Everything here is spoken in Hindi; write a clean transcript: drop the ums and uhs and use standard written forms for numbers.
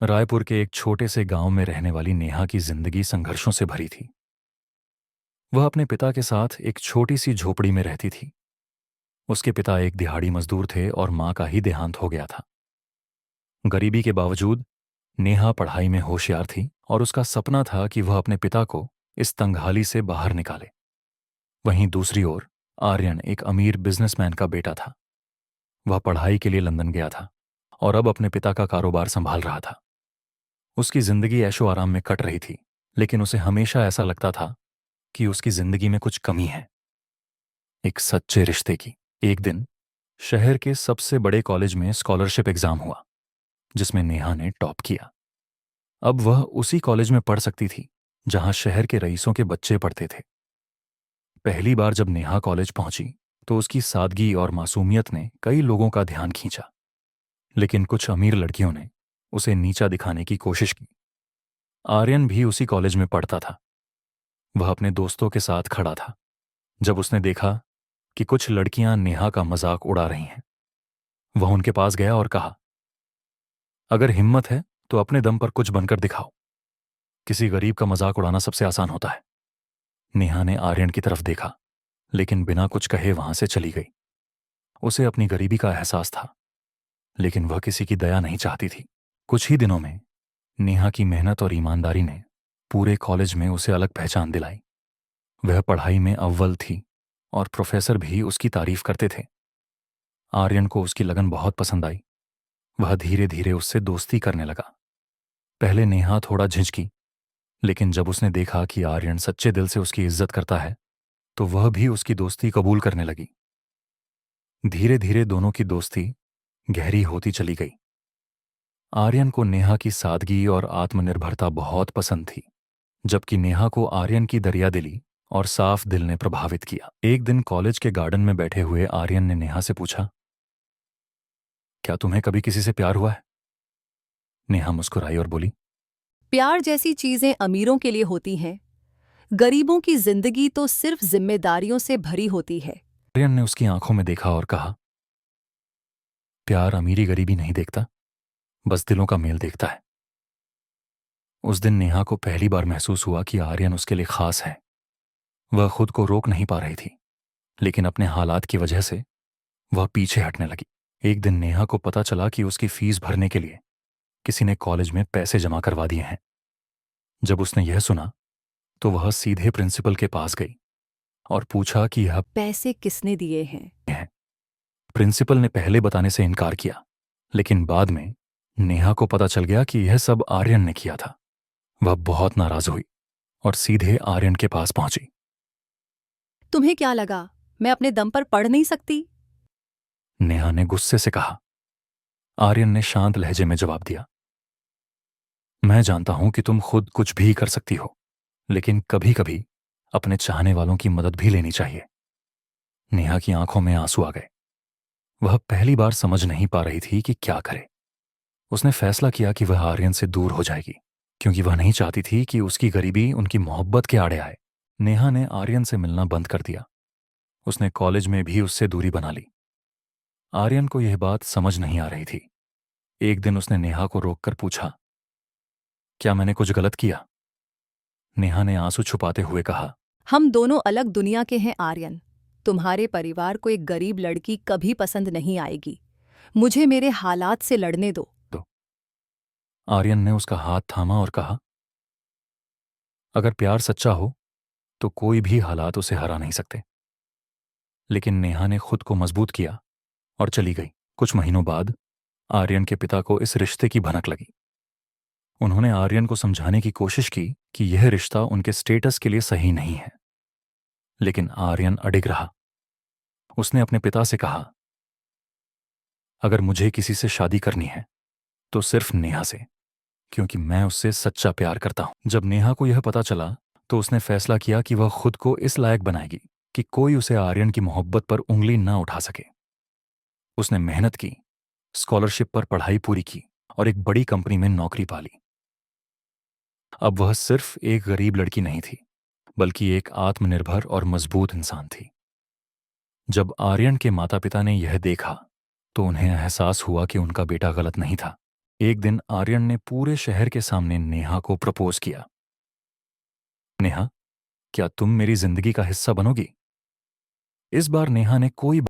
रायपुर के एक छोटे से गांव में रहने वाली नेहा की जिंदगी संघर्षों से भरी थी। वह अपने पिता के साथ एक छोटी सी झोपड़ी में रहती थी। उसके पिता एक दिहाड़ी मजदूर थे और मां का ही देहांत हो गया था। गरीबी के बावजूद नेहा पढ़ाई में होशियार थी और उसका सपना था कि वह अपने पिता को इस तंगहाली से बाहर निकाले। वहीं दूसरी ओर आर्यन एक अमीर बिजनेसमैन का बेटा था। वह पढ़ाई के लिए लंदन गया था और अब अपने पिता का कारोबार संभाल रहा था। उसकी जिंदगी ऐशो आराम में कट रही थी, लेकिन उसे हमेशा ऐसा लगता था कि उसकी जिंदगी में कुछ कमी है, एक सच्चे रिश्ते की। एक दिन शहर के सबसे बड़े कॉलेज में स्कॉलरशिप एग्जाम हुआ, जिसमें नेहा ने टॉप किया। अब वह उसी कॉलेज में पढ़ सकती थी जहां शहर के रईसों के बच्चे पढ़ते थे। पहली बार जब नेहा कॉलेज पहुंची तो उसकी सादगी और मासूमियत ने कई लोगों का ध्यान खींचा, लेकिन कुछ अमीर लड़कियों ने उसे नीचा दिखाने की कोशिश की। आर्यन भी उसी कॉलेज में पढ़ता था। वह अपने दोस्तों के साथ खड़ा था जब उसने देखा कि कुछ लड़कियां नेहा का मजाक उड़ा रही हैं। वह उनके पास गया और कहा, अगर हिम्मत है तो अपने दम पर कुछ बनकर दिखाओ। किसी गरीब का मजाक उड़ाना सबसे आसान होता है। नेहा ने आर्यन की तरफ देखा, लेकिन बिना कुछ कहे वहां से चली गई। उसे अपनी गरीबी का एहसास था, लेकिन वह किसी की दया नहीं चाहती थी। कुछ ही दिनों में नेहा की मेहनत और ईमानदारी ने पूरे कॉलेज में उसे अलग पहचान दिलाई। वह पढ़ाई में अव्वल थी और प्रोफेसर भी उसकी तारीफ करते थे। आर्यन को उसकी लगन बहुत पसंद आई। वह धीरे धीरे उससे दोस्ती करने लगा। पहले नेहा थोड़ा झिझकी, लेकिन जब उसने देखा कि आर्यन सच्चे दिल से उसकी इज्जत करता है तो वह भी उसकी दोस्ती कबूल करने लगी। धीरे धीरे दोनों की दोस्ती गहरी होती चली गई। आर्यन को नेहा की सादगी और आत्मनिर्भरता बहुत पसंद थी, जबकि नेहा को आर्यन की दरियादिली और साफ दिल ने प्रभावित किया। एक दिन कॉलेज के गार्डन में बैठे हुए आर्यन ने नेहा से पूछा, क्या तुम्हें कभी किसी से प्यार हुआ है? नेहा मुस्कुराई और बोली, प्यार जैसी चीजें अमीरों के लिए होती हैं। गरीबों की जिंदगी तो सिर्फ जिम्मेदारियों से भरी होती है। आर्यन ने उसकी आंखों में देखा और कहा, प्यार अमीरी गरीबी नहीं देखता, बस दिलों का मेल देखता है। उस दिन नेहा को पहली बार महसूस हुआ कि आर्यन उसके लिए खास है। वह खुद को रोक नहीं पा रही थी, लेकिन अपने हालात की वजह से वह पीछे हटने लगी। एक दिन नेहा को पता चला कि उसकी फीस भरने के लिए किसी ने कॉलेज में पैसे जमा करवा दिए हैं। जब उसने यह सुना तो वह सीधे प्रिंसिपल के पास गई और पूछा कि यह पैसे किसने दिए हैं? है। प्रिंसिपल ने पहले बताने से इनकार किया, लेकिन बाद में नेहा को पता चल गया कि यह सब आर्यन ने किया था। वह बहुत नाराज हुई और सीधे आर्यन के पास पहुंची। तुम्हें क्या लगा मैं अपने दम पर पढ़ नहीं सकती? नेहा ने गुस्से से कहा। आर्यन ने शांत लहजे में जवाब दिया, मैं जानता हूं कि तुम खुद कुछ भी कर सकती हो, लेकिन कभी कभी अपने चाहने वालों की मदद भी लेनी चाहिए। नेहा की आंखों में आंसू आ गए। वह पहली बार समझ नहीं पा रही थी कि क्या करे। उसने फैसला किया कि वह आर्यन से दूर हो जाएगी, क्योंकि वह नहीं चाहती थी कि उसकी गरीबी उनकी मोहब्बत के आड़े आए। नेहा ने आर्यन से मिलना बंद कर दिया। उसने कॉलेज में भी उससे दूरी बना ली। आर्यन को यह बात समझ नहीं आ रही थी। एक दिन उसने नेहा को रोककर पूछा, क्या मैंने कुछ गलत किया? नेहा ने आंसू छुपाते हुए कहा, हम दोनों अलग दुनिया के हैं आर्यन। तुम्हारे परिवार को एक गरीब लड़की कभी पसंद नहीं आएगी। मुझे मेरे हालात से लड़ने दो। तो आर्यन ने उसका हाथ थामा और कहा, अगर प्यार सच्चा हो तो कोई भी हालात उसे हरा नहीं सकते। लेकिन नेहा ने खुद को मजबूत किया और चली गई। कुछ महीनों बाद आर्यन के पिता को इस रिश्ते की भनक लगी। उन्होंने आर्यन को समझाने की कोशिश की कि यह रिश्ता उनके स्टेटस के लिए सही नहीं है, लेकिन आर्यन अडिग रहा। उसने अपने पिता से कहा, अगर मुझे किसी से शादी करनी है तो सिर्फ नेहा से, क्योंकि मैं उससे सच्चा प्यार करता हूं। जब नेहा को यह पता चला तो उसने फैसला किया कि वह खुद को इस लायक बनाएगी कि कोई उसे आर्यन की मोहब्बत पर उंगली न उठा सके। उसने मेहनत की, स्कॉलरशिप पर पढ़ाई पूरी की और एक बड़ी कंपनी में नौकरी पा ली। अब वह सिर्फ एक गरीब लड़की नहीं थी, बल्कि एक आत्मनिर्भर और मजबूत इंसान थी। जब आर्यन के माता पिता ने यह देखा तो उन्हें एहसास हुआ कि उनका बेटा गलत नहीं था। एक दिन आर्यन ने पूरे शहर के सामने नेहा को प्रपोज किया। नेहा, क्या तुम मेरी जिंदगी का हिस्सा बनोगी? इस बार नेहा ने कोई